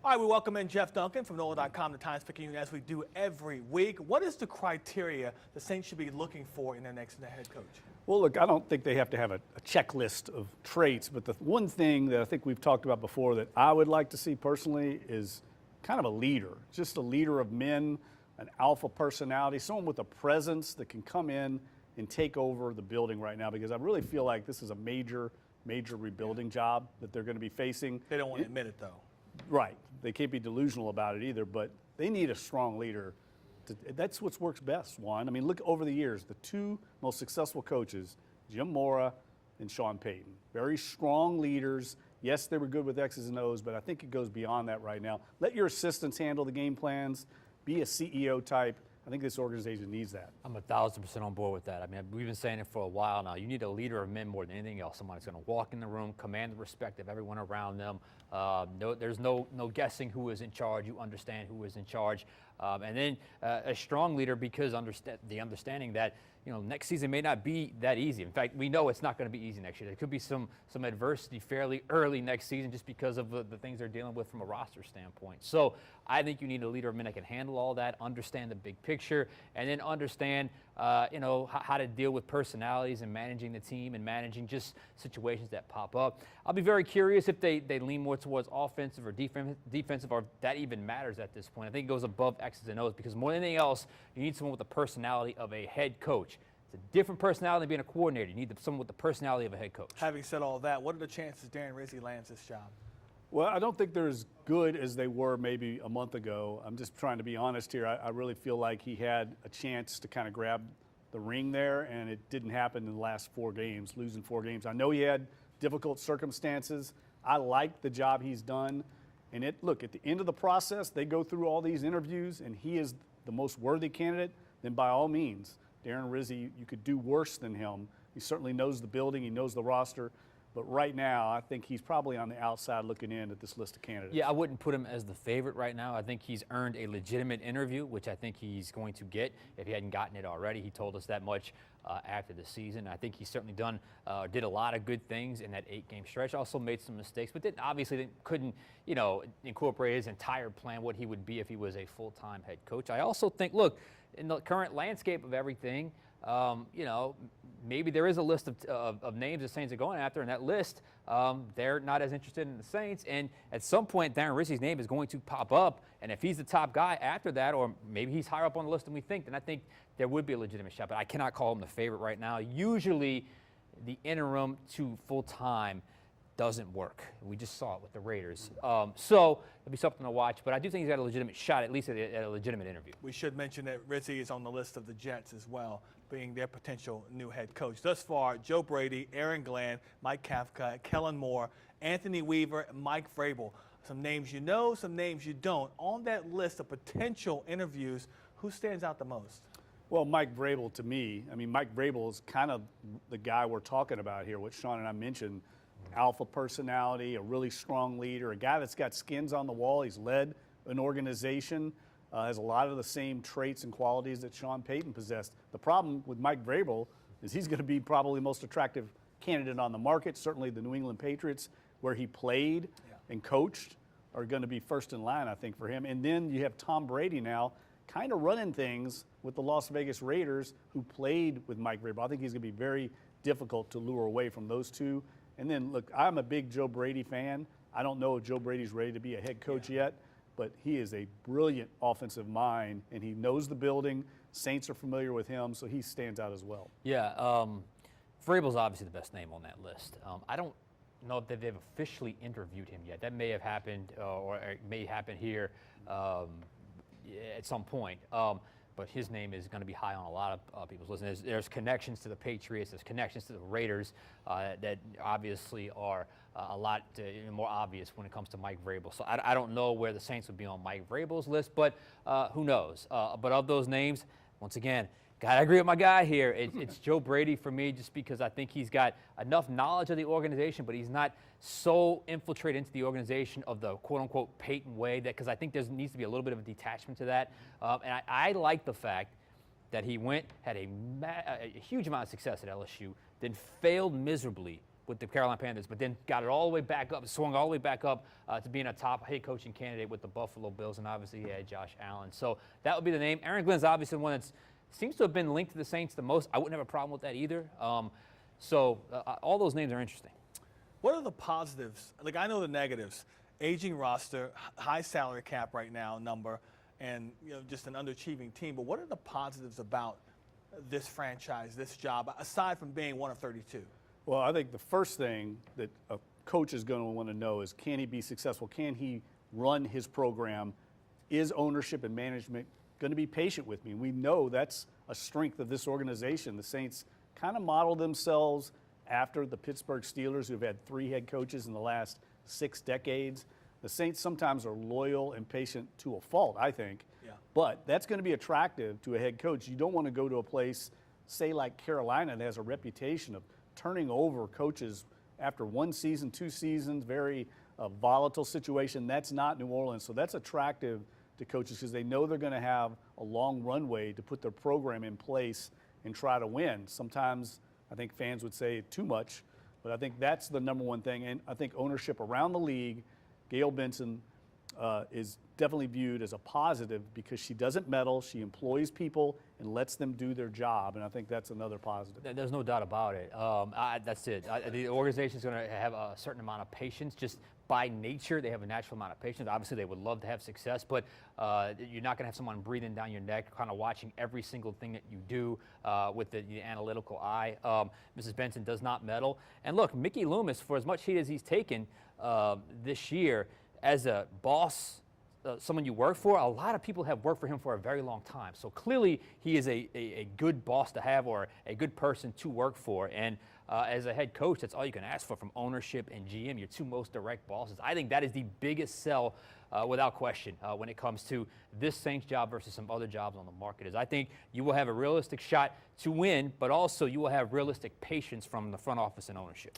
All right, we welcome in Jeff Duncan from NOLA.com, the Times Picayune, as we do every week. What is the criteria the Saints should be looking for in their next head coach? Well, look, I don't think they have to have a checklist of traits, but the one thing that I think we've talked about before that I would like to see personally is kind of a leader, just a leader of men, an alpha personality, someone with a presence that can come in and take over the building right now, because I really feel like this is a major rebuilding job that they're going to be facing. They don't want to admit it, though. Right. They can't be delusional about it either, but they need a strong leader. That's what works best, Juan. I mean, look over the years, the two most successful coaches, Jim Mora and Sean Payton. Very strong leaders. Yes, they were good with X's and O's, but I think it goes beyond that right now. Let your assistants handle the game plans. Be a CEO type. I think this organization needs that. I'm 1,000% on board with that. I mean, we've been saying it for a while now. You need a leader of men more than anything else. Someone that's going to walk in the room, command the respect of everyone around them. There's no guessing who is in charge. You understand who is in charge. And then a strong leader, because the understanding that, you know, next season may not be that easy. In fact, we know it's not going to be easy next year. There could be some adversity fairly early next season just because of the things they're dealing with from a roster standpoint. So I think you need a leader of men that can handle all that, understand the big picture, and then understand how to deal with personalities and managing the team and managing just situations that pop up. I'll be very curious if they lean more towards offensive or defensive, or if that even matters at this point. I think it goes above X's and O's, because more than anything else, you need someone with the personality of a head coach. It's a different personality than being a coordinator. You need someone with the personality of a head coach. Having said all that, what are the chances Darren Rizzi lands this job? Well, I don't think they're as good as they were maybe a month ago. I'm just trying to be honest here. I really feel like he had a chance to kind of grab the ring there, and it didn't happen in the last 4 games, losing 4 games. I know he had difficult circumstances. I like the job he's done. And look, at the end of the process, they go through all these interviews, and he is the most worthy candidate, then by all means, Darren Rizzi, you could do worse than him. He certainly knows the building, he knows the roster. But right now, I think he's probably on the outside looking in at this list of candidates. Yeah, I wouldn't put him as the favorite right now. I think he's earned a legitimate interview, which I think he's going to get if he hadn't gotten it already. He told us that much after the season. I think he's certainly did a lot of good things in that 8-game stretch. Also made some mistakes, but obviously couldn't, incorporate his entire plan, what he would be if he was a full-time head coach. I also think, look, in the current landscape of everything, maybe there is a list of names the Saints are going after, and that list, they're not as interested in the Saints. And at some point, Darren Rizzi's name is going to pop up, and if he's the top guy after that, or maybe he's higher up on the list than we think, then I think there would be a legitimate shot. But I cannot call him the favorite right now. Usually, the interim to full-time doesn't work. We just saw it with the Raiders. So it'll be something to watch, but I do think he's got a legitimate shot, at least at a legitimate interview. We should mention that Rizzi is on the list of the Jets as well, being their potential new head coach. Thus far, Joe Brady, Aaron Glenn, Mike Kafka, Kellen Moore, Anthony Weaver, and Mike Vrabel. Some names you know, some names you don't. On that list of potential interviews, who stands out the most? Well, Mike Vrabel, to me, Mike Vrabel is kind of the guy we're talking about here, what Sean and I mentioned. Alpha personality, a really strong leader, a guy that's got skins on the wall. He's led an organization, has a lot of the same traits and qualities that Sean Payton possessed. The problem with Mike Vrabel is he's going to be probably the most attractive candidate on the market. Certainly the New England Patriots, where he played and coached, are going to be first in line, I think, for him. And then you have Tom Brady now kind of running things with the Las Vegas Raiders, who played with Mike Vrabel. I think he's going to be very difficult to lure away from those two. And then, look, I'm a big Joe Brady fan. I don't know if Joe Brady's ready to be a head coach yet, but he is a brilliant offensive mind, and he knows the building. Saints are familiar with him, so he stands out as well. Yeah, Vrabel's obviously the best name on that list. I don't know if they've officially interviewed him yet. That may have happened, or it may happen here at some point. But his name is going to be high on a lot of people's lists. There's connections to the Patriots, there's connections to the Raiders that obviously are a lot more obvious when it comes to Mike Vrabel. So I don't know where the Saints would be on Mike Vrabel's list, but who knows? But of those names, once again, gotta agree with my guy here. It's Joe Brady for me, just because I think he's got enough knowledge of the organization, but he's not so infiltrated into the organization of the quote-unquote Peyton way, that because I think there needs to be a little bit of a detachment to that. And I like the fact that he had a huge amount of success at LSU, then failed miserably with the Carolina Panthers, but then got it all the way back up, swung all the way back up to being a top head coaching candidate with the Buffalo Bills, and obviously he had Josh Allen. So that would be the name. Aaron Glenn's obviously the one that seems to have been linked to the Saints the most. I wouldn't have a problem with that either. So all those names are interesting. What are the positives? Like, I know the negatives. Aging roster, high salary cap right now number, and just an underachieving team. But what are the positives about this franchise, this job, aside from being one of 32? Well, I think the first thing that a coach is going to want to know is, can he be successful? Can he run his program? Is ownership and management going to be patient with me? We know that's a strength of this organization. The Saints kind of model themselves after the Pittsburgh Steelers, who've had 3 head coaches in the last 6 decades. The Saints sometimes are loyal and patient to a fault, I think. Yeah. But that's going to be attractive to a head coach. You don't want to go to a place, say like Carolina, that has a reputation of turning over coaches after 1 season, 2 seasons, very volatile situation. That's not New Orleans. So that's attractive to coaches because they know they're going to have a long runway to put their program in place and try to win. Sometimes I think fans would say too much, but I think that's the number one thing. And I think ownership around the league, Gail Benson is definitely viewed as a positive because she doesn't meddle, she employs people and lets them do their job, and I think that's another positive. There's no doubt about it. That's it. The organization is going to have a certain amount of patience. Just by nature, they have a natural amount of patience. Obviously, they would love to have success, but you're not going to have someone breathing down your neck, kind of watching every single thing that you do with the analytical eye. Mrs. Benson does not meddle. And look, Mickey Loomis, for as much heat as he's taken this year, as a boss, someone you work for, a lot of people have worked for him for a very long time. So clearly he is a good boss to have, or a good person to work for. And as a head coach, that's all you can ask for from ownership and GM, your 2 most direct bosses. I think that is the biggest sell without question when it comes to this Saints job versus some other jobs on the market. Is I think you will have a realistic shot to win, but also you will have realistic patience from the front office and ownership.